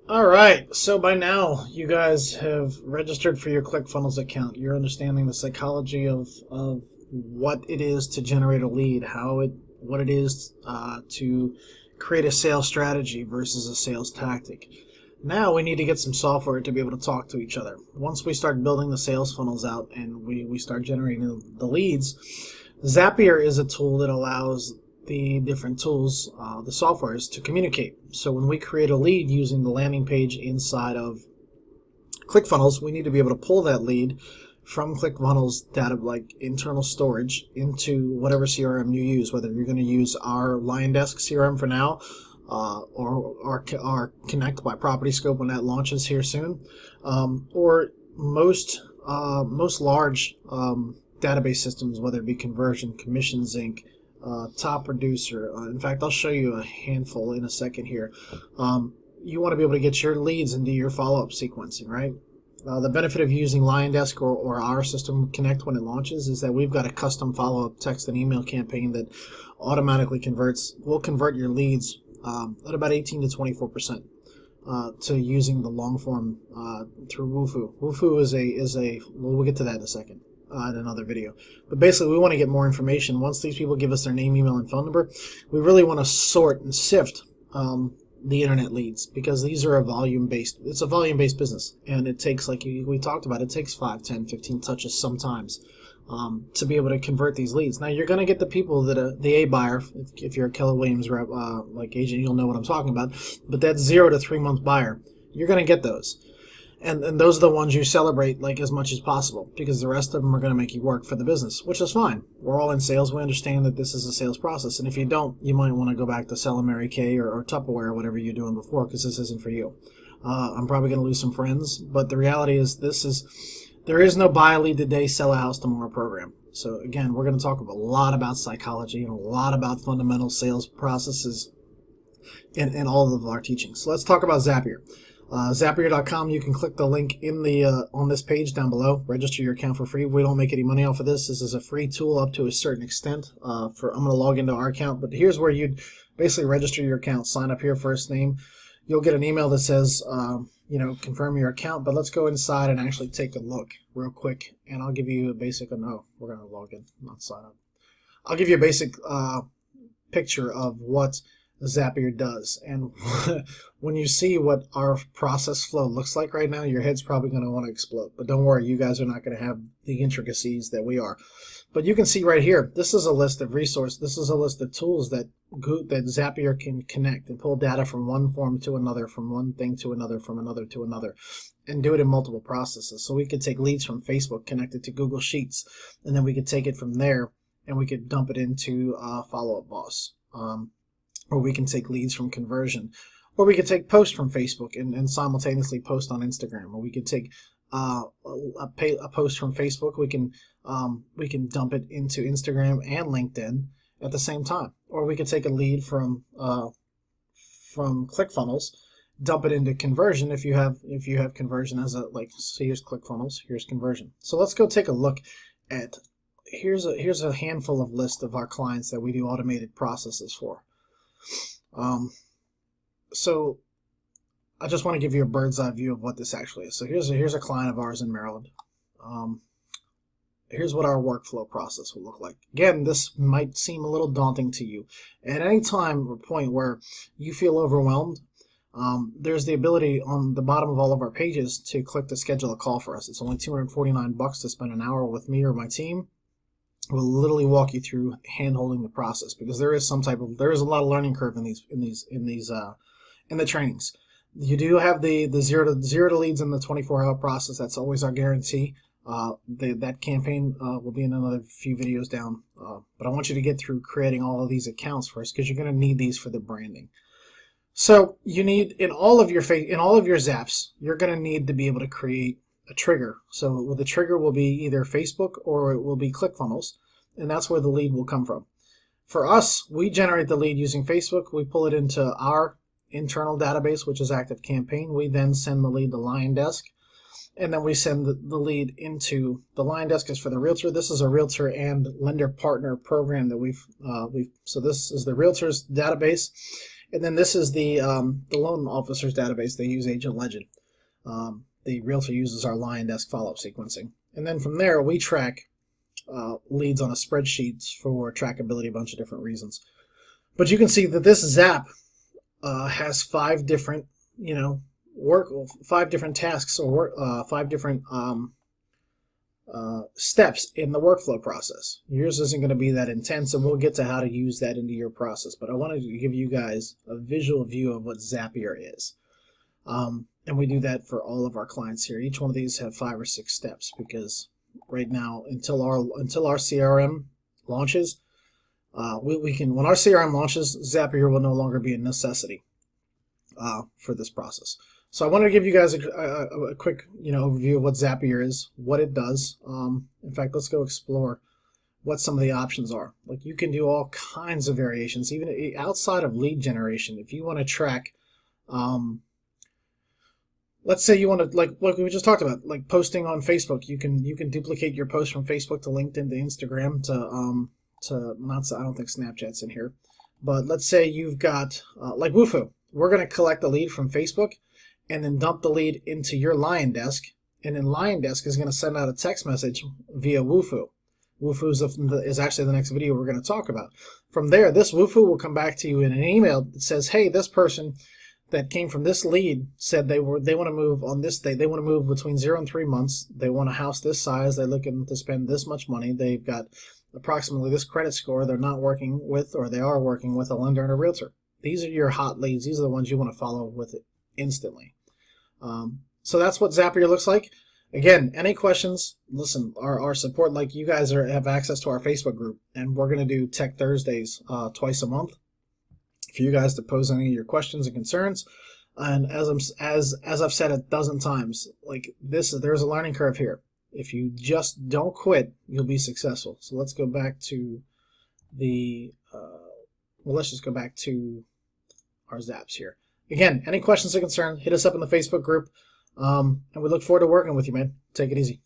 All right, so by now you guys have registered for your ClickFunnels account. You're understanding the psychology of what it is to generate a lead, what it is to create a sales strategy versus a sales tactic. Now we need to get some software to be able to talk to each other. Once we start building the sales funnels out and we start generating the leads, Zapier is a tool that allows the different tools, the softwares, to communicate. So when we create a lead using the landing page inside of ClickFunnels, we need to be able to pull that lead from ClickFunnels data, like internal storage, into whatever CRM you use, whether you're going to use our LionDesk CRM for now, or our Connect by Property Scope when that launches here soon, or most large database systems, whether it be Conversion, Commissions Inc., Top Producer. In fact, I'll show you a handful in a second here. You want to be able to get your leads into your follow-up sequencing, right? The benefit of using LionDesk or our system Connect when it launches is that we've got a custom follow-up text and email campaign that automatically will convert your leads at about 18 to 24%. To using the long form through Wufoo. Wufoo is a we'll get to that in a second in another video. But basically, we want to get more information. Once these people give us their name, email, and phone number, we really want to sort and sift the internet leads, because these are it's a volume-based business, and it takes, like we talked about, it takes 5, 10, 15 touches sometimes to be able to convert these leads. Now, you're going to get the people that the A buyer, if you're a Keller Williams rep, like agent, you'll know what I'm talking about, but that 0 to 3 month buyer, you're going to get those. And those are the ones you celebrate like as much as possible, because the rest of them are going to make you work for the business, which is fine. We're all in sales. We understand that this is a sales process. And if you don't, you might want to go back to selling Mary Kay or Tupperware or whatever you're doing before, because this isn't for you. I'm probably going to lose some friends, but the reality is there is no buy a lead today, sell a house tomorrow program. So again, we're going to talk a lot about psychology and a lot about fundamental sales processes in all of our teachings. So let's talk about Zapier. Zapier.com, you can click the link in the on this page down below. Register your account for free. We don't make any money off of this. This is a free tool up to a certain extent. I'm going to log into our account, but here's where you'd basically register your account. Sign up here, first name. You'll get an email that says, confirm your account. But let's go inside and actually take a look real quick, and I'll give you a basic. No, we're going to log in, not sign up. I'll give you a basic picture of what Zapier does. And when you see what our process flow looks like right now, your head's probably going to want to explode. But don't worry, you guys are not going to have the intricacies that we are. But you can see right here, this is a list of resources. This is a list of tools that Zapier can connect and pull data from one form to another, from one thing to another, from another to another, and do it in multiple processes. So we could take leads from Facebook, connect it to Google Sheets, and then we could take it from there and we could dump it into Follow-Up Boss. Or we can take leads from Conversion, or we could take posts from Facebook and simultaneously post on Instagram, or we could take a post from Facebook. We can dump it into Instagram and LinkedIn at the same time, or we could take a lead from ClickFunnels, dump it into Conversion if you have Conversion as so here's ClickFunnels, here's Conversion. So let's go take a look at here's a handful of list of our clients that we do automated processes for. So I just want to give you a bird's eye view of what this actually is. So here's a client of ours in Maryland. Here's what our workflow process will look like. Again, this might seem a little daunting to you. At any time or point where you feel overwhelmed, there's the ability on the bottom of all of our pages to click to schedule a call for us. It's only $249 to spend an hour with me or my team. We'll literally walk you through hand-holding the process, because there is a lot of learning curve in the trainings. You do have the zero to leads in the 24-hour process. That's always our guarantee. That campaign will be in another few videos down. But I want you to get through creating all of these accounts first, because you're going to need these for the branding. So you need in all of your Zaps, you're going to need to be able to create a trigger. So the trigger will be either Facebook or it will be ClickFunnels, and that's where the lead will come from. For us, we generate the lead using Facebook. We pull it into our internal database, which is ActiveCampaign. We then send the lead to LionDesk, and then we send the lead into the LionDesk is for the realtor. This is a realtor and lender partner program that so this is the realtor's database, And then this is the loan officers database. They use Agent Legend. The realtor uses our Lion Desk follow-up sequencing. And then from there, we track leads on a spreadsheet for trackability, a bunch of different reasons. But you can see that this Zap has 5 different, five different tasks or 5 different steps in the workflow process. Yours isn't going to be that intense, and we'll get to how to use that into your process. But I wanted to give you guys a visual view of what Zapier is. And we do that for all of our clients here. Each one of these have 5 or 6 steps, because right now, until our CRM launches, we can, when our CRM launches, Zapier will no longer be a necessity for this process. So I wanted to give you guys a quick overview of what Zapier is, what it does. In fact, let's go explore what some of the options are. Like, you can do all kinds of variations, even outside of lead generation. If you want to track, let's say you want to, like we just talked about, like posting on Facebook. You can duplicate your post from Facebook to LinkedIn to Instagram to not. I don't think Snapchat's in here, but let's say you've got like Woofu. We're going to collect a lead from Facebook and then dump the lead into your Lion Desk, and then Lion Desk is going to send out a text message via Woofu. Woofu is actually the next video we're going to talk about. From there, this Woofu will come back to you in an email that says, hey, this person that came from this lead said they want to move on this day. They want to move between 0 and 3 months. They want a house this size. They're looking to spend this much money. They've got approximately this credit score. They're not working with, or they are working with, a lender and a realtor. These are your hot leads. These are the ones you want to follow with it instantly. So that's what Zapier looks like. Again, any questions, listen, our support, like you guys have access to our Facebook group, and we're going to do Tech Thursdays twice a month for you guys to pose any of your questions and concerns. And as I've said a dozen times, like there's a learning curve here. If you just don't quit, you'll be successful. So let's go back to let's just go back to our Zaps here. Again, any questions or concerns, hit us up in the Facebook group. And we look forward to working with you, man. Take it easy.